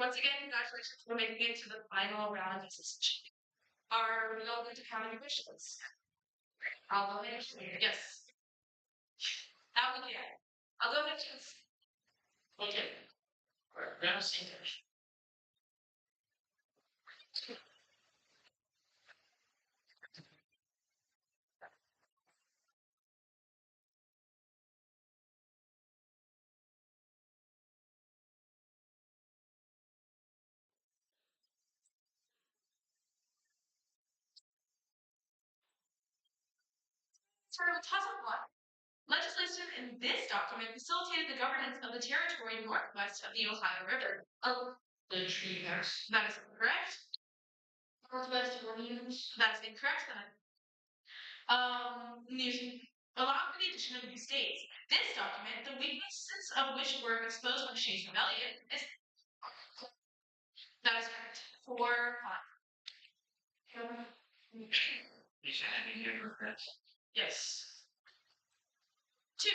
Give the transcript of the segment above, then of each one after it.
Once again, congratulations for making it to the final round of citizenship. Are we all going to have any questions? I'll go ahead. Yes. That would be it. I'll go ahead. Okay. We're on the same page. Start with topic 1. Legislation in this document facilitated the governance of the territory northwest of the Ohio River. Oh, the tree house. That is correct. Northwest of Orleans. That is incorrect then. Along with the addition of new states, this document, the weaknesses of which were exposed on Shays' Rebellion, is that is correct. 4, 5. You should have any regrets. Yes. 2.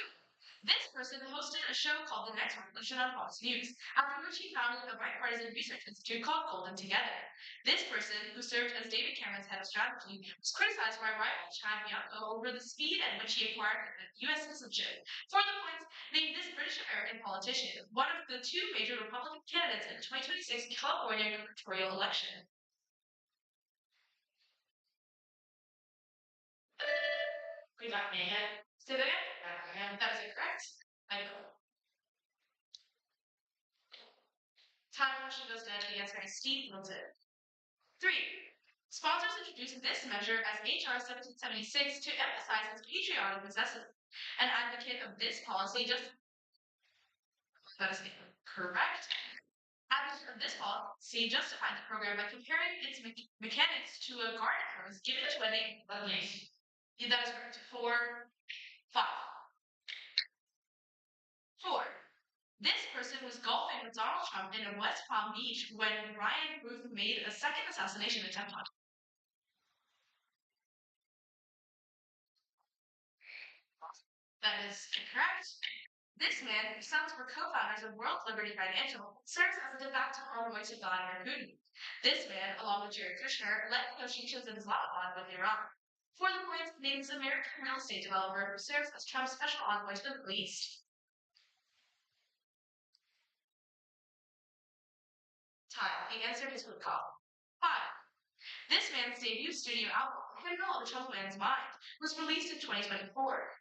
This person hosted a show called The Next Revolution on Fox News, after which he founded a bipartisan research institute called Golden Together. This person, who served as David Cameron's head of strategy, was criticized by rival Chad Bianco over the speed at which he acquired U.S. citizenship. For the points, named this British-American politician one of the 2 major Republican candidates in the 2026 California gubernatorial election. We got me ahead. Say that again? That is incorrect. I know. Time question goes down to the answer is Steve Middleton. 3. Sponsors introduced this measure as HR 1776 to emphasize its patriotic necessity. An advocate of this policy that is correct. Advocate of this policy justified the program by comparing its mechanics to a garden hose given to a name. Okay. That is correct. 4, 5. 4. This person was golfing with Donald Trump in West Palm Beach when Ryan Booth made a second assassination attempt on him. That is incorrect. This man, whose sons were co-founders of World Liberty Financial, serves as a de facto envoy to Vladimir Putin. This man, along with Jared Kushner, led negotiations in Islamabad with Iran. For the points, names American real estate developer who serves as Trump's special envoy to the Middle East. Time. The answer is Woodcock. 5. This man's debut studio album, Criminal of the Troubled Man's Mind, was released in 2024,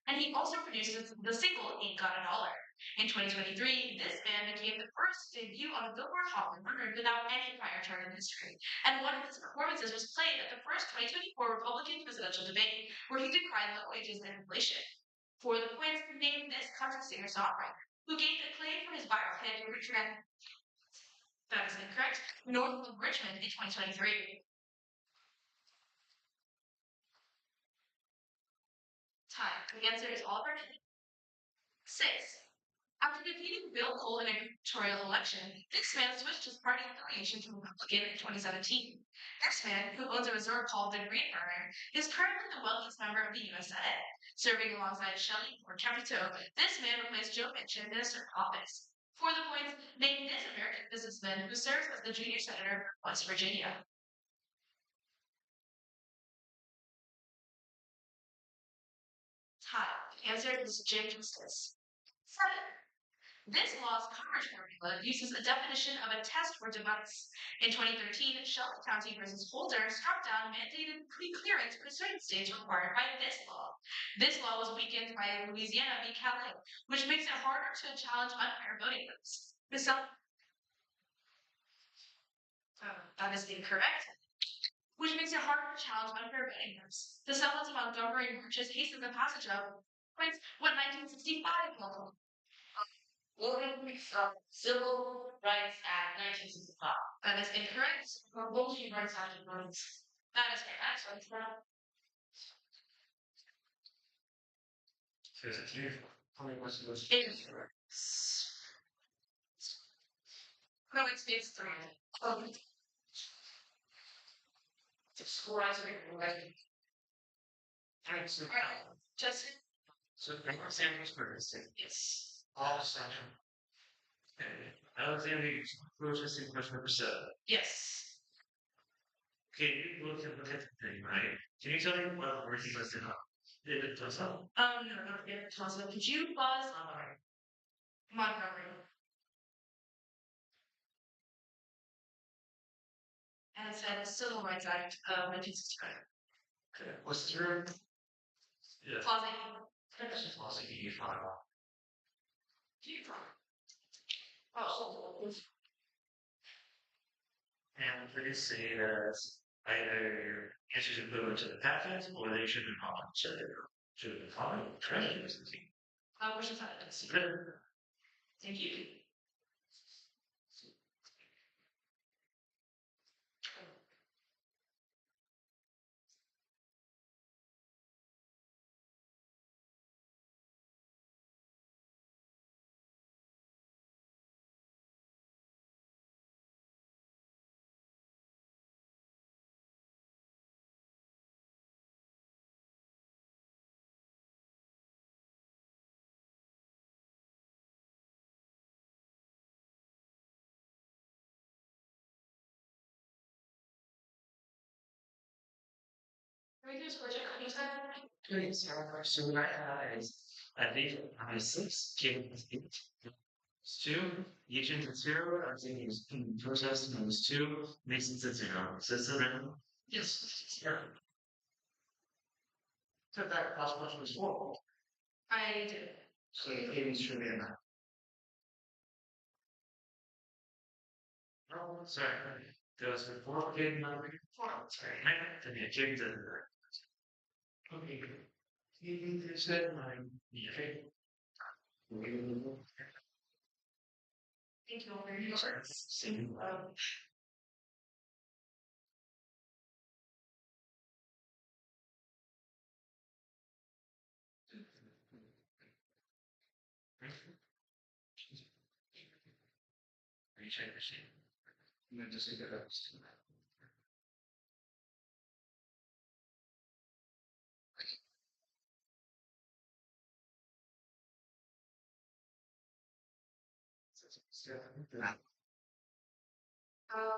and he also produces the single Ain't Got a Dollar. In 2023, this band became the first to debut on the Billboard Hot 100 without any prior chart in history, and one of his performances was played at the first 2024 Republican presidential debate, where he decried low wages and inflation. For the points, named this country singer-songwriter, who gained acclaim for his viral hit, Richmond. That is incorrect. North of Richmond in 2023. Time. The answer is Oliver. 6. After defeating Bill Cole in a gubernatorial election, this man switched his party affiliation to Republican in 2017. This man, who owns a resort called the Green Burner, is currently the wealthiest member of the U.S. Senate. Serving alongside Shelley or Capito, this man replaced Joe Manchin in a certain office. For the points, name this American businessman who serves as the junior senator of West Virginia. Time. The answer is Jim Justice. 7. This law's coverage formula uses a definition of a test or device. In 2013, Shelby County versus Holder struck down mandated pre-clearance for certain states required by this law. This law was weakened by Louisiana v. Calais, which makes it harder to challenge unfair voting rules. That is incorrect. Which makes it harder to challenge unfair voting rules. The settlement of Montgomery Marches hastened the passage of what 1965 law. Civil Rights Act 1965. That is incorrect. Voting Rights Act of That is correct. No, it's 3. School rights Justin? So, San Francisco. Yes. All section. Okay. Alexander, processing question number 7. Yes. Okay, you look at the thing, right? Can you tell me what word he listed up? Did it toss up? No, not yet. Toss up. Could you pause? Montgomery. And it said Civil Rights Act of 1965. Okay. What's the term? Yeah. Plaza E. That's just Plaza E. Oh. And we can say that either answers equivalent to the packet or they should be common. So they should have been common. Correct. Which is that? Thank you. Can we do a switch at any time? Great. So what I have is I think I have 6, King is 8. It's 2, agent is 0, I think it's process minus 2, makes it 0. So it's 7. Yes. Yeah. So that last question was 4. I did. So the cadence should be in that. Oh, sorry. There was a 4 cadence number. 4. Sorry. Then you change it. Okay. Cadence is set. Okay. Thank you very much. Recheck the sheet. And then just take it up. Uh,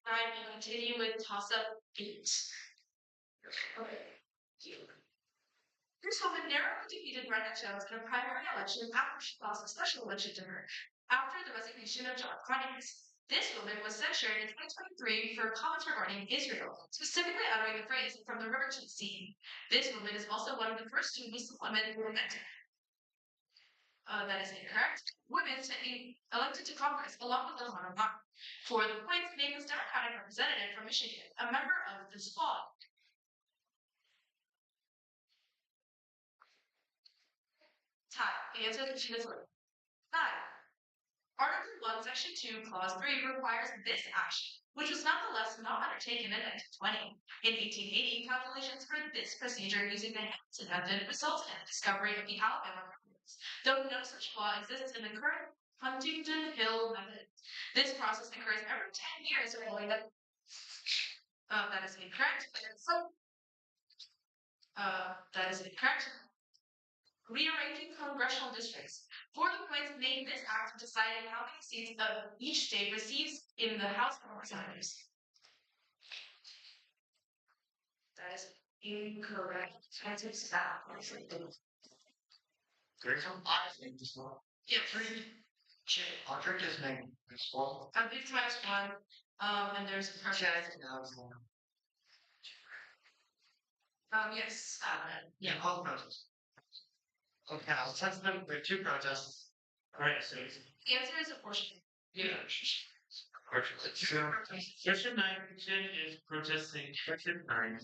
I will continue with toss up 8. Okay. This woman narrowly defeated Brenda Jones in a primary election after she lost a special election to her after the resignation of John Conyers. This woman was censured in 2023 for comments regarding Israel, specifically uttering the phrase "from the river to the sea." This woman is also one of the first two Muslim women. That is incorrect. Women being elected to Congress along with Ilhan Omar. For the points, name this Democratic representative from Michigan, a member of the squad. Tie. The answer is this one. 9. Article 1, Section 2, Clause 3 requires this action, which was nonetheless not undertaken in 1920. In 1880, calculations for this procedure using the Hansen method resulted in the discovery of the Alabama records, though no such law exists in the current Huntington Hill method. This process occurs every 10 years or more. That is incorrect. That is incorrect. Rearranging congressional districts. For the points made this act deciding how many seats of each state receives in the House of Representatives. That is incorrect. Answer is that. There's some I think this one. Yeah, 3. I'll drink his name. This one. Big times 1. And there's a person. Yeah, I think that was one. Yes. Yeah, all protests. Okay, I'll test them. There are 2 protests. Alright, so the answer is abortion. Yeah. Section 9 is protesting Section 9.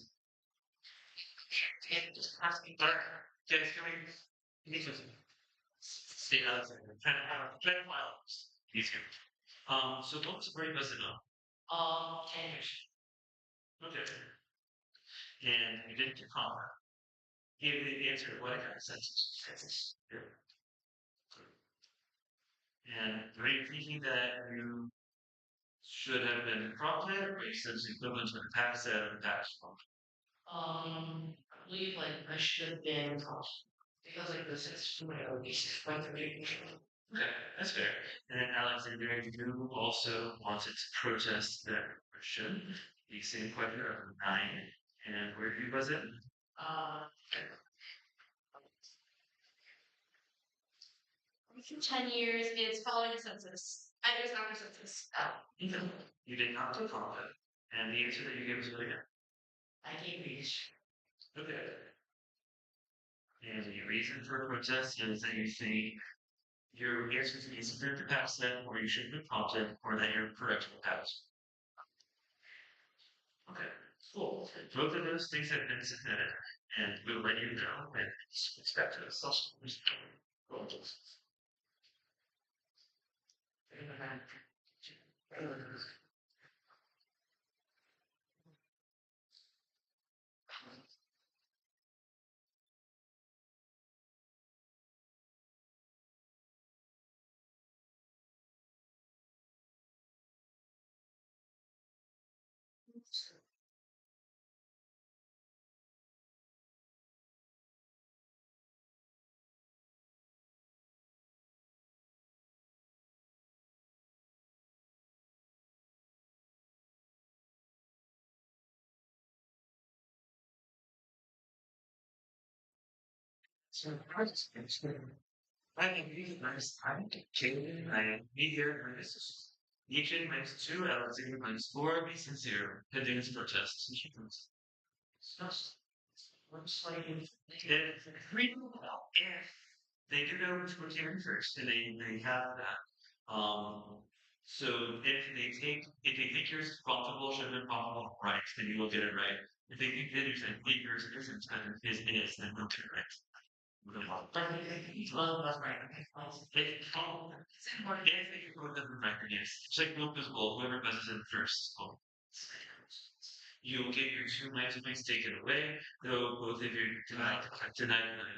And just asking. Guys, can we see how that's kind of file. Easier. So what was the break lesson on? English. Okay. And you didn't get comma. Give the answer what kind of sentence. And are you thinking that you should have been prompted, or you said it's equivalent to the past set or the past one? I believe like I should have been prompted because like this is my OBC. Okay, that's fair. And then Alexandria, you also wanted to protest the Christian, the same question of nine. And where was it? Uh, 10 years is following a census. It was after census. no, you did not recall it. And the answer that you gave was really good. I gave you. Okay. And the reason for a protest is that you think your answer is insufficient to pass them, or you shouldn't have prompted, or that you're correct to pass. Okay, cool. Both of those things have been submitted, and we'll let you know when it's expected. Cool. So, I am really nice. I'm Kaden. I am be here minus Nietzsche minus two, Alexander minus four, be sincere. Heading is protest. Looks like if they do know which one's here first, and they have that. So if they think yours is profitable, should have been profitable, right, then you will get it right. If they think that yours isn't, then his is, then they'll get it right. If you go to the record, yes. Check no visible, whoever buzzes in first. Oh. You'll get your two points taken away, though both of you tonight,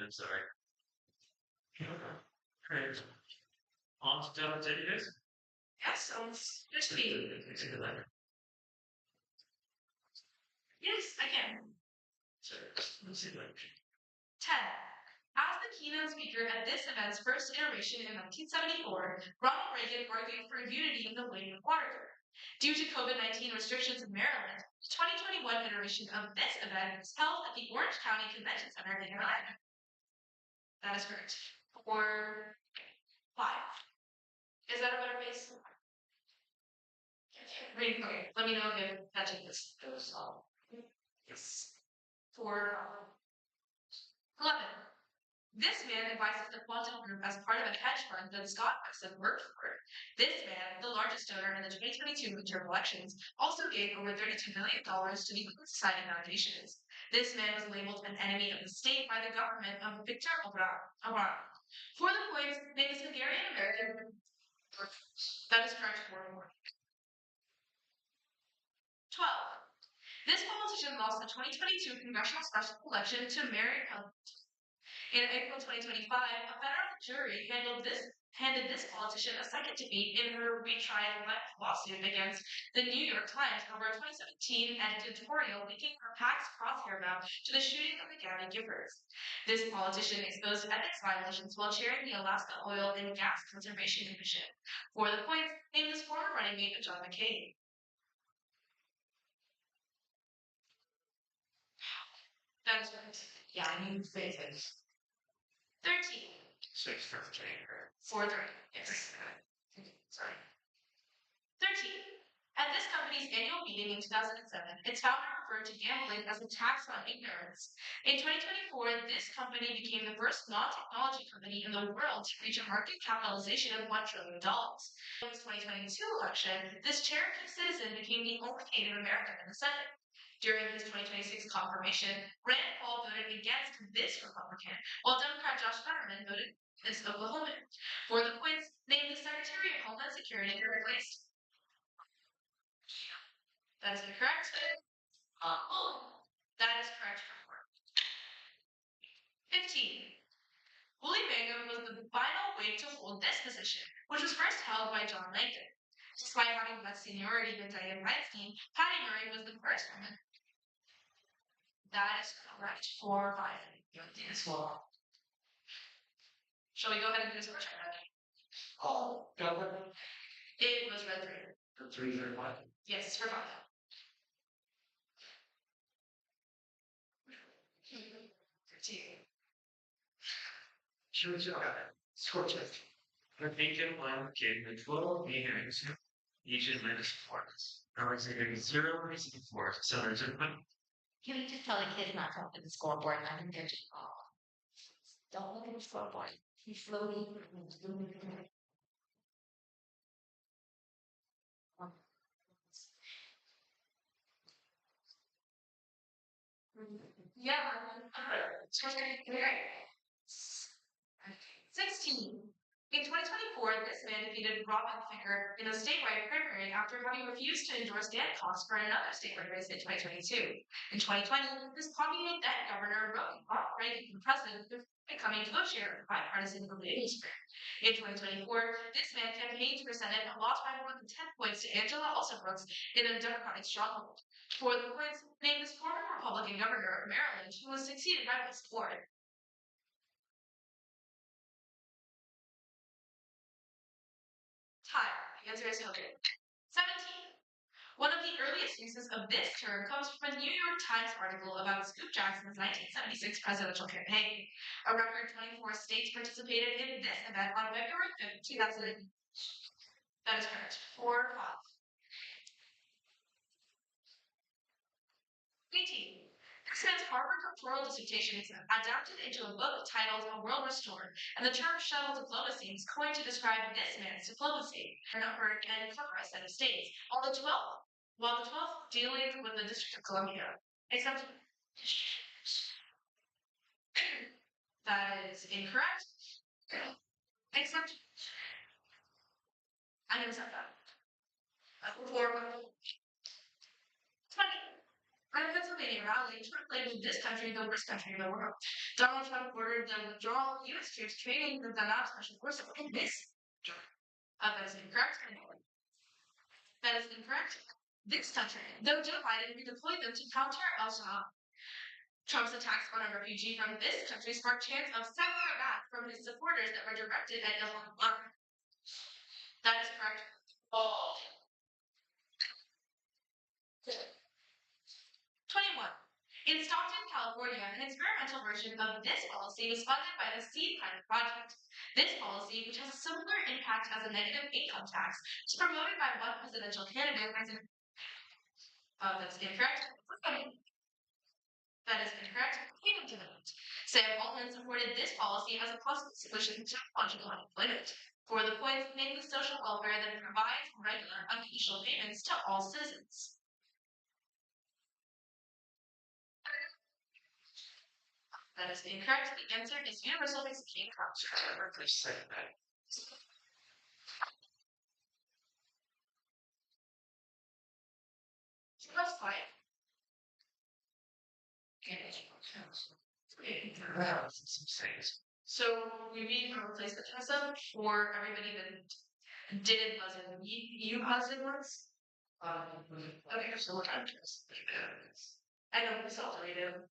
I'm sorry. Great. On to Dylan's ideas. Yes, just me. Yes, I can. So, let's see what 10. As the keynote speaker at this event's first iteration in 1974, Ronald Reagan argued for unity in the wake of Watergate. Due to COVID-19 restrictions in Maryland, the 2021 iteration of this event was held at the Orange County Convention Center in Atlanta. That is correct. For 5. Is that a better base? Okay, let me know if that changes. Yes. For 11. This man advises the Quantum Group as part of a hedge fund that Scott Wexler worked for. This man, the largest donor in the 2022 midterm elections, also gave over $32 million to the Open Society foundations. This man was labeled an enemy of the state by the government of Viktor Orban. For the points, name is Hungarian American. That is correct for 12. This politician lost the 2022 congressional special election to Mary In April 2025, a federal jury handed this politician a second defeat in her retried lawsuit against the New York Times over a 2017 editorial linking her PAC's crosshair map to the shooting of the Gabby Giffords. This politician exposed ethics violations while chairing the Alaska Oil and Gas Conservation Commission. For the points, name this former running mate of John McCain. That is right. Yeah, I need spaces. 13. 6 for 4 3. Yes. Sorry. 13. At this company's annual meeting in 2007, its founder referred to gambling as a tax on ignorance. In 2024, this company became the first non-technology company in the world to reach a market capitalization of $1 trillion. In the 2022 election, this Cherokee citizen became the only Native American in the Senate. During his 2026 confirmation, Rand Paul voted against this Republican, while Democrat Josh Fetterman voted against Oklahoma. For the points, name the Secretary of Homeland Security who replaced. That is incorrect. That is correct. 15. Willie Mangum was the final Whig to hold this position, which was first held by John Langdon. Despite having less seniority than Dianne Feinstein, Patty Murray was the first woman. That is correct for 5. Shall we go ahead and do this first? Oh, it was red 3. For 3 or 5. Yes, for 5. 15. Sure, score check. The bacon one came with 12 measurements, each in minus 4. Alexander 0, racing 4. So there's a one. Can we just tell the kids not to look at the scoreboard? I think they're just don't look at the scoreboard. He's slowly. Yeah. Great. 16. In 2024, this man defeated Robin Ficker in a statewide primary after having refused to endorse Dan Cox for another statewide race in 2022. In 2020, this popular then governor wrote ranking for president before becoming co-chair of the bipartisan Republicans group. In 2024, this man campaigned for Senate and lost by more than 10 points to Angela Alsobrooks in a Democratic stronghold. For the points, named this former Republican governor of Maryland, who was succeeded by Wes Ford. Time. The answer is okay. 17. One of the earliest uses of this term comes from a New York Times article about Scoop Jackson's 1976 presidential campaign. A record 24 states participated in this event on February 5th, 2000. That is correct. 4 5. 18. This man's Harvard doctoral dissertation is adapted into a book titled A World Restored, and the term shuttle diplomacy is coined to describe this man's diplomacy, a number and cover a set of states, while the 12th dealing with the District of Columbia. Except that is incorrect. Except I never said that. 4 20. At a Pennsylvania rally, Trump labeled this country the worst country in the world. Donald Trump ordered the withdrawal of U.S. troops training the Danab Special Forces in this. That is incorrect. That is incorrect. This country, though Joe Biden redeployed them to counter al-Shabaab. Trump's attacks on a refugee from this country sparked chants of "separate back" from his supporters that were directed at Ilhan Omar. That is correct. Oh. 21. In Stockton, California, an experimental version of this policy was funded by the Seed Pilot Project. This policy, which has a similar impact as a negative income tax, was promoted by one presidential candidate as an. That's incorrect. That is incorrect. Sam Altman supported this policy as a possible solution to technological unemployment. For the points, name the social welfare that provides regular, unconditional payments to all citizens. That is incorrect. The answer is universal basic income. That's fine. So we need to replace the Tessa for everybody that didn't buzz in. You buzzed in once? Okay, so what time is I know, we still read it.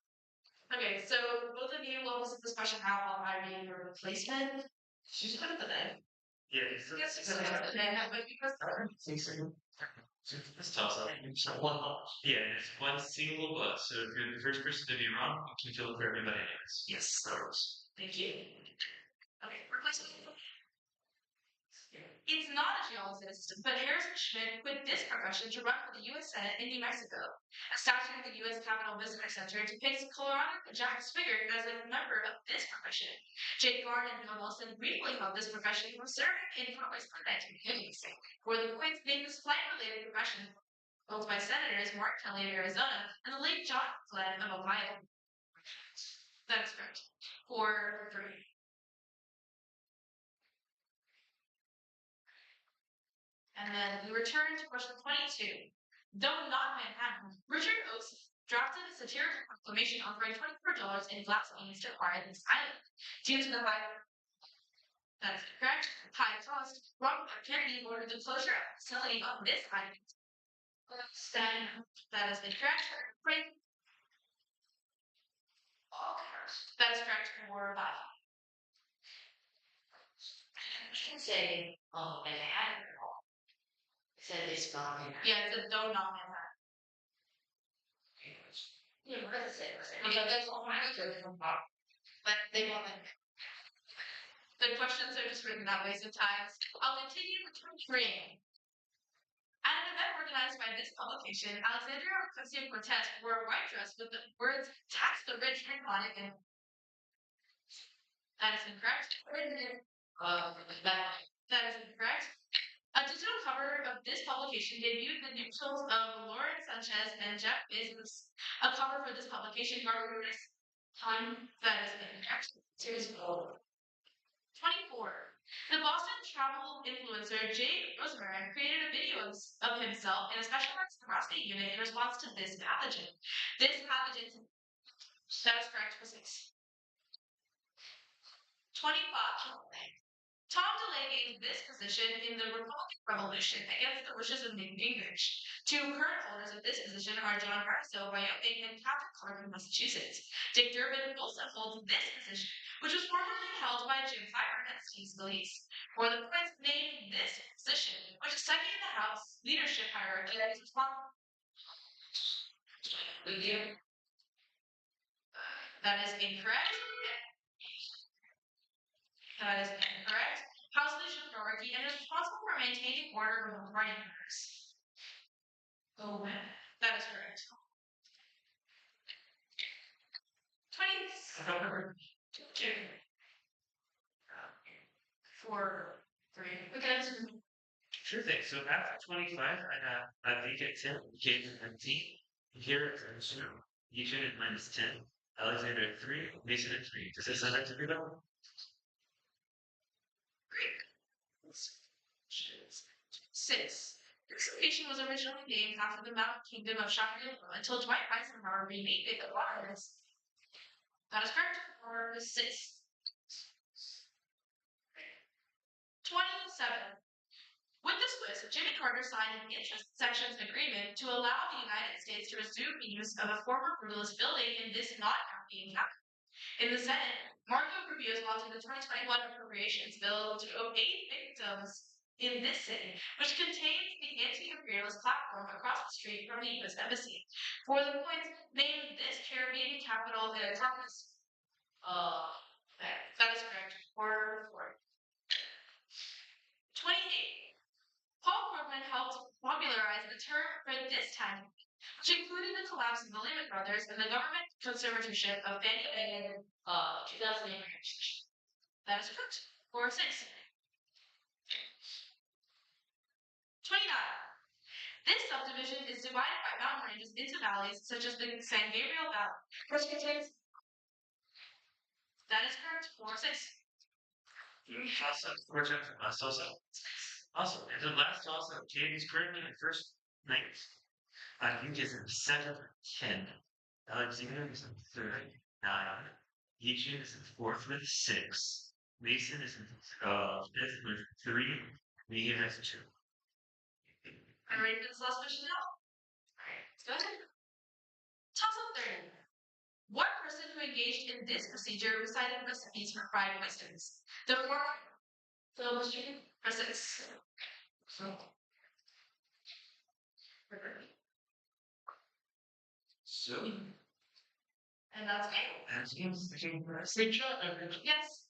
Okay, so both of you will listen to this question out while I read your replacement. She's good at the name. Yeah, Yes, it's the name, but because this tells us it's one bus. Yeah, it's one single bus. So if you're the first person to be wrong, you can fill for everybody else. Yes, that works. Thank you. Okay, replacement. It's not a geologist, but Harrison Schmidt quit this profession to run for the U.S. Senate in New Mexico. A statue at the U.S. Capitol Visitor Center depicts Colorado Jack Swigert as a member of this profession. Jake Garn and Bill Wilson briefly held this profession and were serving in Congress for 1950s. For the points, named this flight-related profession held by Senators Mark Kelly of Arizona and the late John Glenn of Ohio. That is correct. 4 3. And then we return to question 22. Though not Manhattan, Richard Oakes drafted a satirical proclamation offering $24 in glass beans to acquire this island. Due to the high, that is correct, high cost, Robert F. Kennedy ordered the closure of the facility on this island. That is incorrect. That is correct. 4 5. can say, Manhattan. Said they spell it. Yeah, it's a do not Manhattan. Yeah, what does it say? Okay, that's all my but they want it. The questions are just written that way sometimes. I'll continue with training. At an event organized by this publication, Alexandria Ocasio-Cortez wore a white dress with the words "Tax the Rich" written on it, and that is incorrect. That is incorrect. A digital cover of this publication debuted the nuptials of Lauren Sanchez and Jeff Bezos. A cover for this publication garnered time. That is incorrect. Series 24. The Boston travel influencer Jay Rosemarine created a video of himself in a specialized prostate unit in response to this pathogen. This pathogen, that is correct for 25. Tom DeLay gained this position in the Republican Revolution against the wishes of Newt Gingrich. Two current holders of this position are John Barstow, Wyoming, and Captain Clark of Massachusetts. Dick Durbin also holds this position, which was formerly held by Jim Clyburn and Steve Scalise. For the points named this position, which is second in the House leadership hierarchy, that is responsible. That is incorrect. That is incorrect. House leadership hierarchy and is responsible for maintaining order among party members. Oh, that is correct. 22. 4, 3. Okay. Sure thing. So after 25, I think at 10, Kate at 19, here at 2, Eugene at -10, Alexander at 3, Mason at 3. Does this sound right to everybody? Six. This location was originally named after the mountain kingdom of Shangri-La until Dwight Eisenhower renamed it the Waters. That is correct. Or 6. 27. With this list, Jimmy Carter signed an interest sections agreement to allow the United States to resume the use of a former brutalist building in this not-European capital. In the Senate, Marco Rubio sponsored the 2021 appropriations bill to aid victims in this city, which contains the anti-imperialist platform across the street from the U.S. Embassy. For the points, name this Caribbean capital in a compass. That is correct. Or 4. 28. Paul Krugman helped popularize the term for this time, which included the collapse of the Lehman Brothers and the government conservatorship of Fannie Mae in 2008. That is correct. Or 6. 29. This subdivision is divided by mountain ranges into valleys, such as the San Gabriel Valley, which contains. That is correct. 4, 6. Awesome. And the last toss up, Katie's currently in first 9. I think is in 7, 10. Alexander is in 3rd, 9. Eugene is in 4th with 6. Mason is in 5th with 3. Me has 2. Are you ready for this last question now? Alright, let's go ahead. Toss up 30. What person who engaged in this procedure recited recipes for fried oysters? The former Philip Street for 6. So, and that's it. Great job, Yes.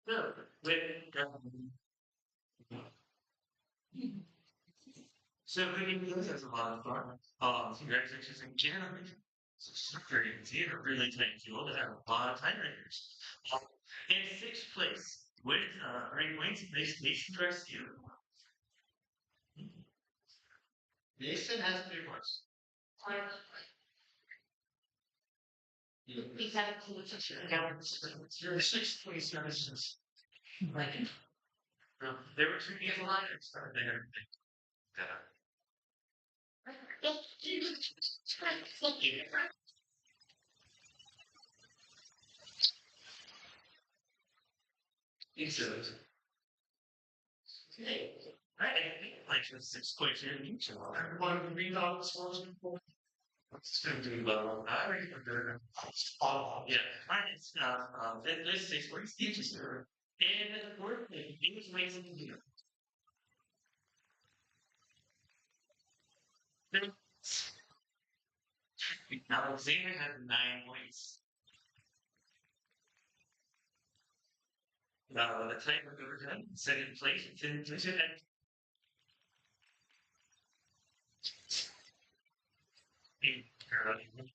No, so this is a lot of fun. Congratulations again. So very easy, really thank you. That have a lot of time readers. In 6th place, with 3 points, Mason Rescue. Mason has 3 points. Your 6th place services. There were 2 people on it. Started there. I think like the 6 points here. Everyone read all the scores before. It's going to do well. I remember. Yeah, mine is let's say for instance, and the word English makes it clear. Now Alexander has 9 points. The type of overtime, second place, 10 and